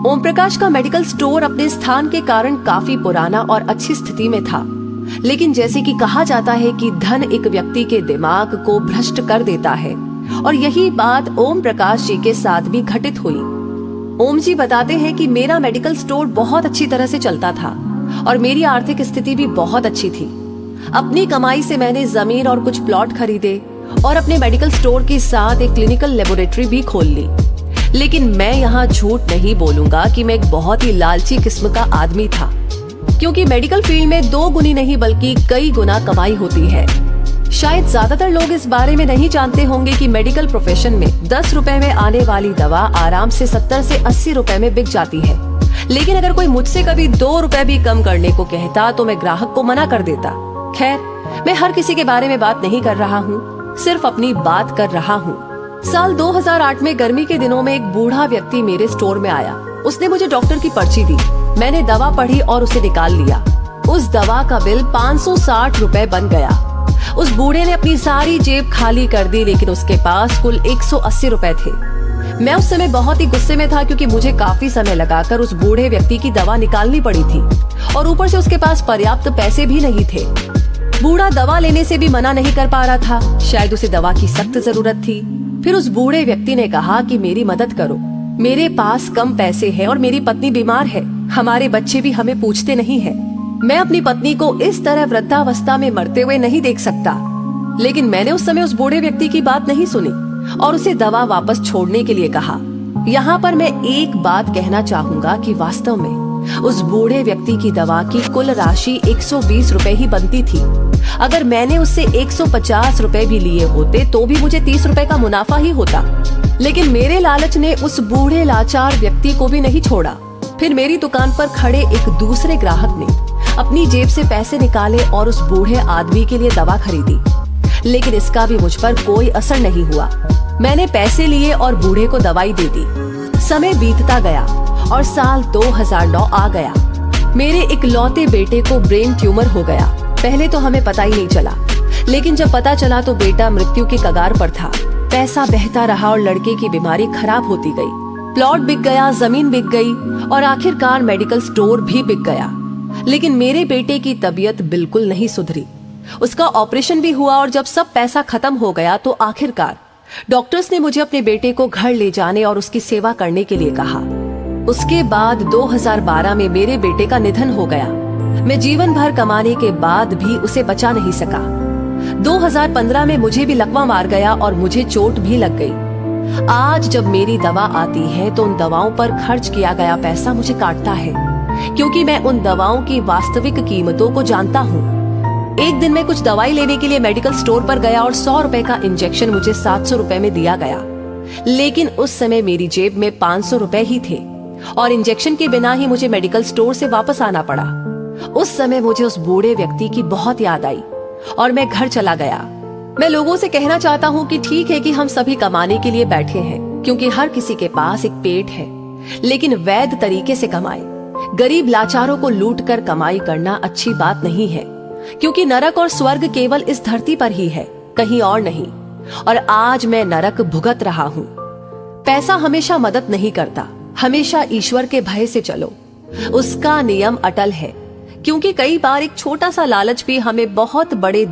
ओम प्रकाश का medical store अपने स्थान के कारण काफी पुराना और अच्छी स्थिति में था, लेकिन जैसे कि कहा जाता है कि धन एक व्यक्ति के दिमाग को भ्रष्ट कर देता है, और यही बात ओम प्रकाश जी के साथ भी घटित हुई। ओम जी बताते हैं कि मेरा मेडिकल स्टोर बहुत अच्छी तरह से चलता था और मेरी आर्थिक स्थिति भी बहुत अच्छी थी। अपनी कमाई से मैंने जमीन और कुछ प्लॉट खरीदे और अपने मेडिकल स्टोर के साथ एक क्लिनिकल लेबोरेटरी भी खोल ली। लेकिन मैं यहाँ झूठ नहीं बोलूंगा कि मैं एक बहुत ही लालची किस्म का आदमी था, क्योंकि मेडिकल फील्ड में 2 गुनी नहीं बल्कि कई गुना कमाई होती है। शायद ज्यादातर लोग इस बारे में नहीं जानते होंगे कि मेडिकल प्रोफेशन में 10 रुपए में आने वाली दवा आराम से 70 से 80 रुपए में बिक जाती है। लेकिन अगर कोई मुझसे कभी 2 रुपए भी कम करने को कहता तो मैं ग्राहक को मना कर देता। खैर, मैं हर किसी के बारे में बात नहीं कर रहा हूँ, सिर्फ अपनी बात कर रहा हूँ। साल 2008 में गर्मी के दिनों में एक बूढ़ा व्यक्ति मेरे स्टोर में आया। उसने मुझे डॉक्टर की पर्ची दी। मैंने दवा पढ़ी और उसे निकाल लिया। उस दवा का बिल 560 रुपए बन गया। उस बूढ़े ने अपनी सारी जेब खाली कर दी, लेकिन उसके पास कुल 180 रुपए थे। मैं उस समय बहुत ही गुस्से में था, क्योंकि मुझे काफी समय लगाकर उस बूढ़े व्यक्ति की दवा निकालनी पड़ी थी और ऊपर से उसके पास पर्याप्त पैसे भी नहीं थे। बूढ़ा दवा लेने से भी मना नहीं कर पा रहा था, शायद उसे दवा की सख्त जरूरत थी। फिर उस बूढ़े व्यक्ति ने कहा कि मेरी मदद करो, मेरे पास कम पैसे हैं और मेरी पत्नी बीमार है, हमारे बच्चे भी हमें पूछते नहीं है। मैं अपनी पत्नी को इस तरह वृद्धावस्था में मरते हुए नहीं देख सकता। लेकिन मैंने उस समय उस बूढ़े व्यक्ति की बात नहीं सुनी और उसे दवा वापस छोड़ने के लिए कहा। यहाँ पर मैं एक बात कहना चाहूँगा कि वास्तव में उस बूढ़े व्यक्ति की दवा की कुल राशि 120 रुपए ही बनती थी। अगर मैंने उससे 150 रुपए भी लिए होते तो भी मुझे 30 रुपए का मुनाफा ही होता। लेकिन मेरे लालच ने उस बूढ़े लाचार व्यक्ति को भी नहीं छोड़ा। फिर मेरी दुकान पर खड़े एक दूसरे ग्राहक ने अपनी जेब से पैसे निकाले और उस बूढ़े आदमी के लिए दवा खरीदी, लेकिन इसका भी मुझ पर कोई असर नहीं हुआ। मैंने पैसे लिए और बूढ़े को दवाई दे दी। समय बीतता गया और साल 2009 आ गया। मेरे इकलौते बेटे को ब्रेन ट्यूमर हो गया। पहले तो हमें पता ही नहीं चला, लेकिन जब पता चला तो बेटा मृत्यु के कगार पर था। पैसा बहता रहा और लड़के की बीमारी खराब होती गई। प्लॉट बिक गया, जमीन बिक गई और आखिरकार मेडिकल स्टोर भी बिक गया। लेकिन मेरे बेटे की तबीयत बिल्कुल नहीं सुधरी। उसका ऑपरेशन भी हुआ और जब सब पैसा खत्म हो गया तो आखिरकार डॉक्टर्स ने मुझे अपने बेटे को घर ले जाने और उसकी सेवा करने के लिए कहा। उसके बाद 2012 में मेरे बेटे का निधन हो गया। मैं जीवन भर कमाने के बाद भी उसे बचा नहीं सका। 2015 में मुझे भी लकवा मार गया और मुझे चोट भी लग गई। आज जब मेरी दवा आती है तो उन दवाओं पर खर्च किया गया पैसा मुझे काटता है, क्योंकि मैं उन दवाओं की वास्तविक कीमतों को जानता हूँ। एक दिन मैं कुछ दवाई लेने के लिए मेडिकल स्टोर पर गया और 100 रुपए का इंजेक्शन मुझे 700 रुपए में दिया गया। लेकिन उस समय मेरी जेब में 500 रुपए ही थे और इंजेक्शन के बिना ही मुझे मेडिकल स्टोर से वापस आना पड़ा। उस समय मुझे उस बूढ़े व्यक्ति की बहुत याद आई और मैं घर चला गया। मैं लोगों से कहना चाहता हूँ कि ठीक है कि हम सभी कमाने के लिए बैठे हैं, क्योंकि हर किसी के पास एक पेट है, लेकिन वैध तरीके से कमाए। गरीब लाचारों को लूट कर कमाई करना अच्छी बात नहीं है, क्योंकि नरक और स्वर्ग केवल इस धरती पर ही है, कहीं और नहीं। और आज मैं नरक भुगत रहा हूँ। पैसा हमेशा मदद नहीं करता, हमेशा ईश्वर के भय से चलो, उसका नियम अटल है। क्योंकि कई बार एक छोटा सा लालच भी हमें बहुत बड़े